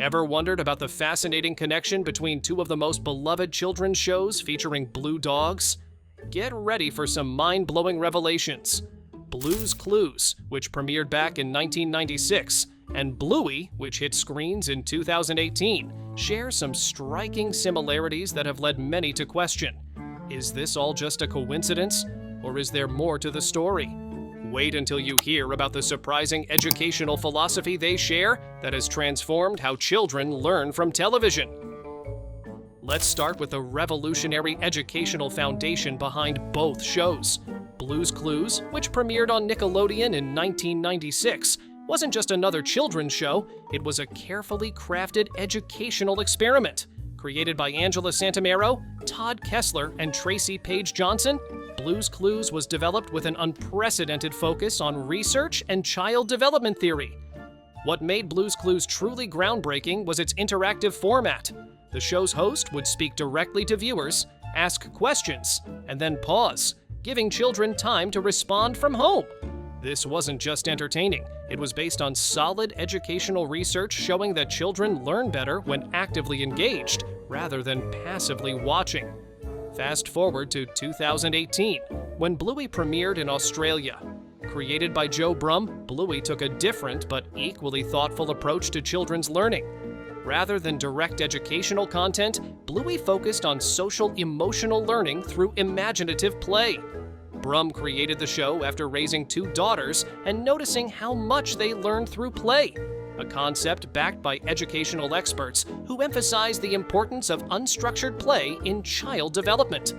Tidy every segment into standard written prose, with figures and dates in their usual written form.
Ever wondered about the fascinating connection between two of the most beloved children's shows featuring blue dogs? Get ready for some mind-blowing revelations. Blue's Clues, which premiered back in 1996, and Bluey, which hit screens in 2018, share some striking similarities that have led many to question, is this all just a coincidence, or is there more to the story? Wait until you hear about the surprising educational philosophy they share that has transformed how children learn from television. Let's start with the revolutionary educational foundation behind both shows. Blue's Clues, which premiered on Nickelodeon in 1996, wasn't just another children's show, it was a carefully crafted educational experiment. Created by Angela Santamero, Todd Kessler, and Tracy Page Johnson, Blue's Clues was developed with an unprecedented focus on research and child development theory. What made Blue's Clues truly groundbreaking was its interactive format. The show's host would speak directly to viewers, ask questions, and then pause, giving children time to respond from home. This wasn't just entertaining. It was based on solid educational research showing that children learn better when actively engaged, rather than passively watching. Fast forward to 2018, when Bluey premiered in Australia. Created by Joe Brum, Bluey took a different but equally thoughtful approach to children's learning. Rather than direct educational content, Bluey focused on social-emotional learning through imaginative play. Brum created the show after raising two daughters and noticing how much they learned through play, a concept backed by educational experts who emphasize the importance of unstructured play in child development.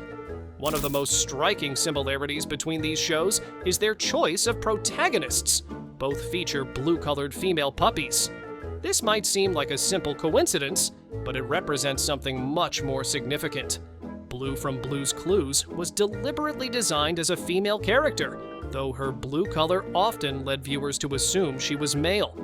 One of the most striking similarities between these shows is their choice of protagonists. Both feature blue-colored female puppies. This might seem like a simple coincidence, but it represents something much more significant. Blue from Blue's Clues was deliberately designed as a female character, though her blue color often led viewers to assume she was male.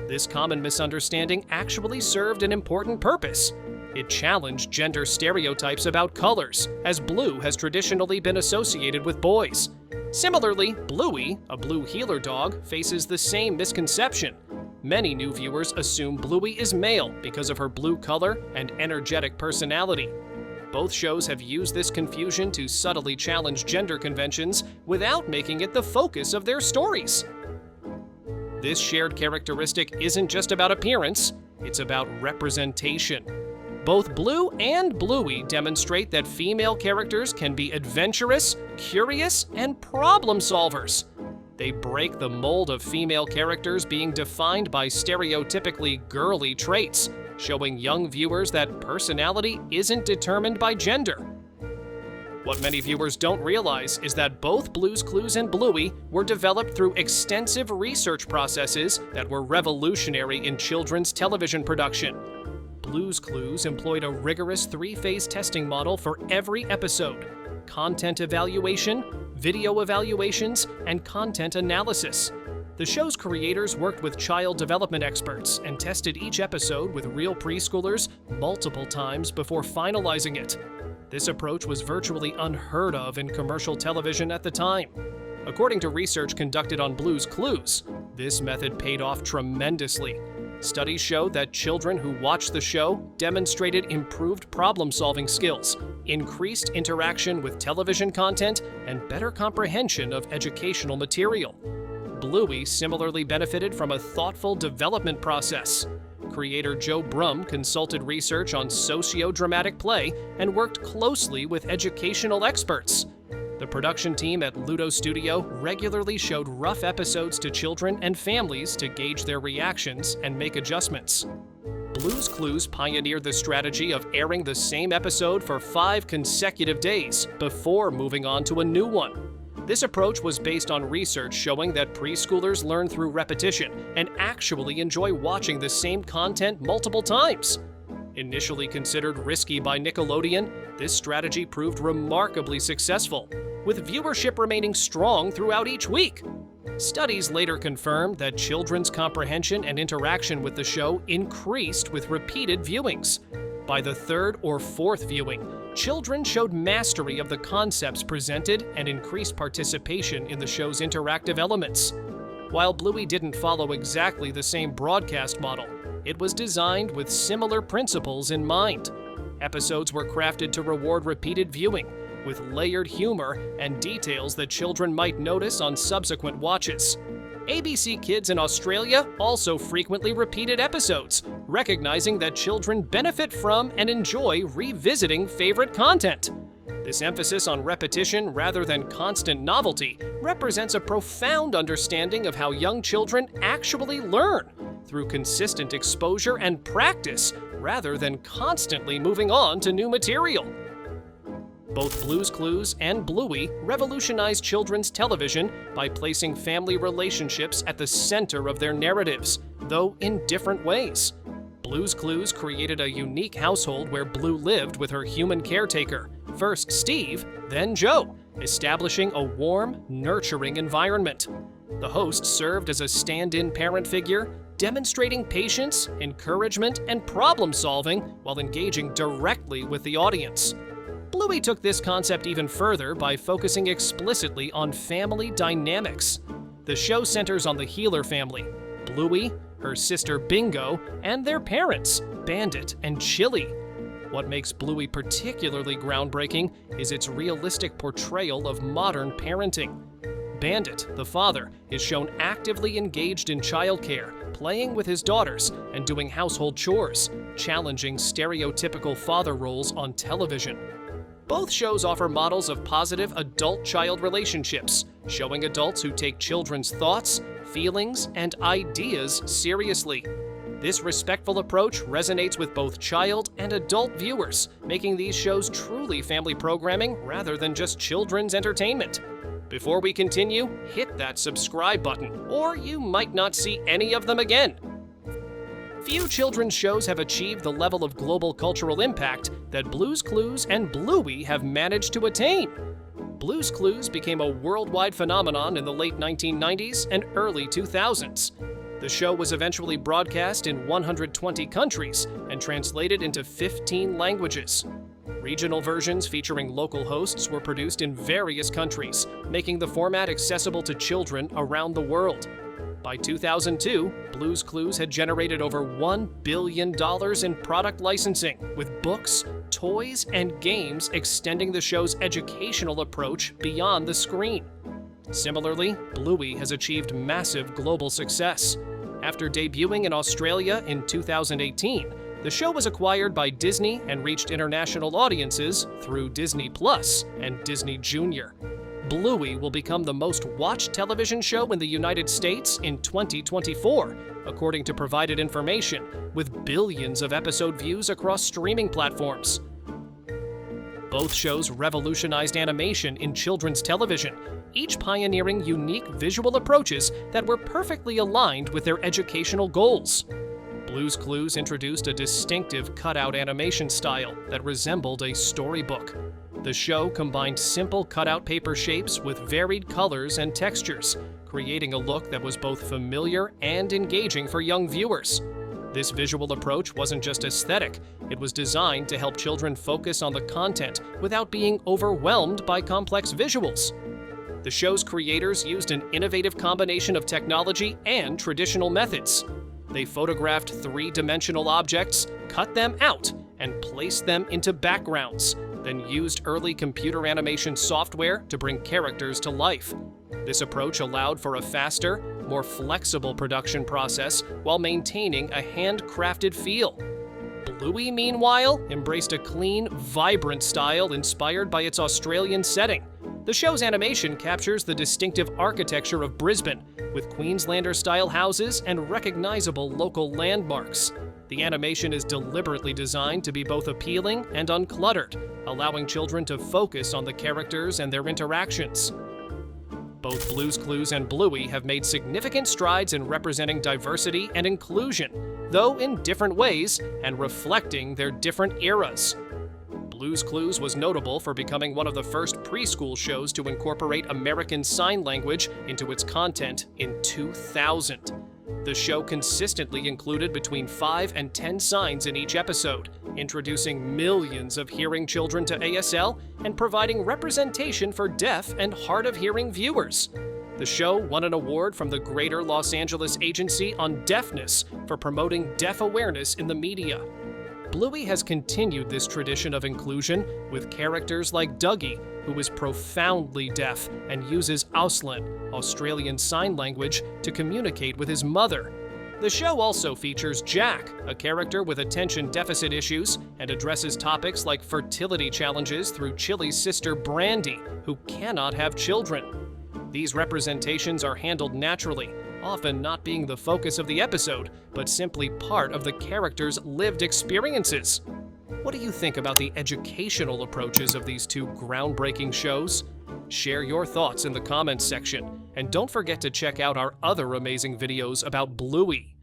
This common misunderstanding actually served an important purpose. It challenged gender stereotypes about colors, as blue has traditionally been associated with boys. Similarly, Bluey, a blue heeler dog, faces the same misconception. Many new viewers assume Bluey is male because of her blue color and energetic personality. Both shows have used this confusion to subtly challenge gender conventions without making it the focus of their stories. This shared characteristic isn't just about appearance, it's about representation. Both Blue and Bluey demonstrate that female characters can be adventurous, curious, and problem solvers. They break the mold of female characters being defined by stereotypically girly traits, showing young viewers that personality isn't determined by gender. What many viewers don't realize is that both Blue's Clues and Bluey were developed through extensive research processes that were revolutionary in children's television production. Blue's Clues employed a rigorous three-phase testing model for every episode: content evaluation, video evaluations, and content analysis. The show's creators worked with child development experts and tested each episode with real preschoolers multiple times before finalizing it. This approach was virtually unheard of in commercial television at the time. According to research conducted on Blue's Clues, this method paid off tremendously. Studies show that children who watched the show demonstrated improved problem-solving skills, increased interaction with television content, and better comprehension of educational material. Bluey similarly benefited from a thoughtful development process. Creator Joe Brum consulted research on socio-dramatic play and worked closely with educational experts. The production team at Ludo Studio regularly showed rough episodes to children and families to gauge their reactions and make adjustments. Blue's Clues pioneered the strategy of airing the same episode for 5 consecutive days before moving on to a new one. This approach was based on research showing that preschoolers learn through repetition and actually enjoy watching the same content multiple times. Initially considered risky by Nickelodeon, this strategy proved remarkably successful, with viewership remaining strong throughout each week. Studies later confirmed that children's comprehension and interaction with the show increased with repeated viewings. By the 3rd or 4th viewing, children showed mastery of the concepts presented and increased participation in the show's interactive elements. While Bluey didn't follow exactly the same broadcast model, it was designed with similar principles in mind. Episodes were crafted to reward repeated viewing, with layered humor and details that children might notice on subsequent watches. ABC Kids in Australia also frequently repeated episodes, recognizing that children benefit from and enjoy revisiting favorite content. This emphasis on repetition rather than constant novelty represents a profound understanding of how young children actually learn, through consistent exposure and practice rather than constantly moving on to new material. Both Blue's Clues and Bluey revolutionized children's television by placing family relationships at the center of their narratives, though in different ways. Blue's Clues created a unique household where Blue lived with her human caretaker, first Steve, then Joe, establishing a warm, nurturing environment. The host served as a stand-in parent figure, demonstrating patience, encouragement, and problem-solving while engaging directly with the audience. Bluey took this concept even further by focusing explicitly on family dynamics. The show centers on the Healer family, Bluey, her sister Bingo, and their parents, Bandit and Chili. What makes Bluey particularly groundbreaking is its realistic portrayal of modern parenting. Bandit, the father, is shown actively engaged in childcare, playing with his daughters, and doing household chores, challenging stereotypical father roles on television. Both shows offer models of positive adult-child relationships, showing adults who take children's thoughts, feelings, and ideas seriously. This respectful approach resonates with both child and adult viewers, making these shows truly family programming rather than just children's entertainment. Before we continue, hit that subscribe button, or you might not see any of them again. Few children's shows have achieved the level of global cultural impact that Blue's Clues and Bluey have managed to attain. Blue's Clues became a worldwide phenomenon in the late 1990s and early 2000s. The show was eventually broadcast in 120 countries and translated into 15 languages. Regional versions featuring local hosts were produced in various countries, making the format accessible to children around the world. By 2002, Blue's Clues had generated over $1 billion in product licensing, with books, toys, and games extending the show's educational approach beyond the screen. Similarly, Bluey has achieved massive global success. After debuting in Australia in 2018, the show was acquired by Disney and reached international audiences through Disney Plus and Disney Junior. Bluey will become the most watched television show in the United States in 2024, according to provided information, with billions of episode views across streaming platforms. Both shows revolutionized animation in children's television, each pioneering unique visual approaches that were perfectly aligned with their educational goals. Blue's Clues introduced a distinctive cutout animation style that resembled a storybook. The show combined simple cutout paper shapes with varied colors and textures, creating a look that was both familiar and engaging for young viewers. This visual approach wasn't just aesthetic, it was designed to help children focus on the content without being overwhelmed by complex visuals. The show's creators used an innovative combination of technology and traditional methods. They photographed three-dimensional objects, cut them out, and placed them into backgrounds, then used early computer animation software to bring characters to life. This approach allowed for a faster, more flexible production process while maintaining a handcrafted feel. Bluey, meanwhile, embraced a clean, vibrant style inspired by its Australian setting. The show's animation captures the distinctive architecture of Brisbane, with Queenslander-style houses and recognizable local landmarks. The animation is deliberately designed to be both appealing and uncluttered, allowing children to focus on the characters and their interactions. Both Blue's Clues and Bluey have made significant strides in representing diversity and inclusion, though in different ways and reflecting their different eras. Blue's Clues was notable for becoming one of the first preschool shows to incorporate American Sign Language into its content in 2000. The show consistently included between 5 and 10 signs in each episode, introducing millions of hearing children to ASL and providing representation for deaf and hard-of-hearing viewers. The show won an award from the Greater Los Angeles Agency on Deafness for promoting deaf awareness in the media. Bluey has continued this tradition of inclusion with characters like Dougie, who is profoundly deaf and uses Auslan, Australian Sign Language, to communicate with his mother. The show also features Jack, a character with attention deficit issues, and addresses topics like fertility challenges through Chili's sister Brandy, who cannot have children. These representations are handled naturally, often not being the focus of the episode, but simply part of the characters' lived experiences. What do you think about the educational approaches of these two groundbreaking shows? Share your thoughts in the comments section, and don't forget to check out our other amazing videos about Bluey.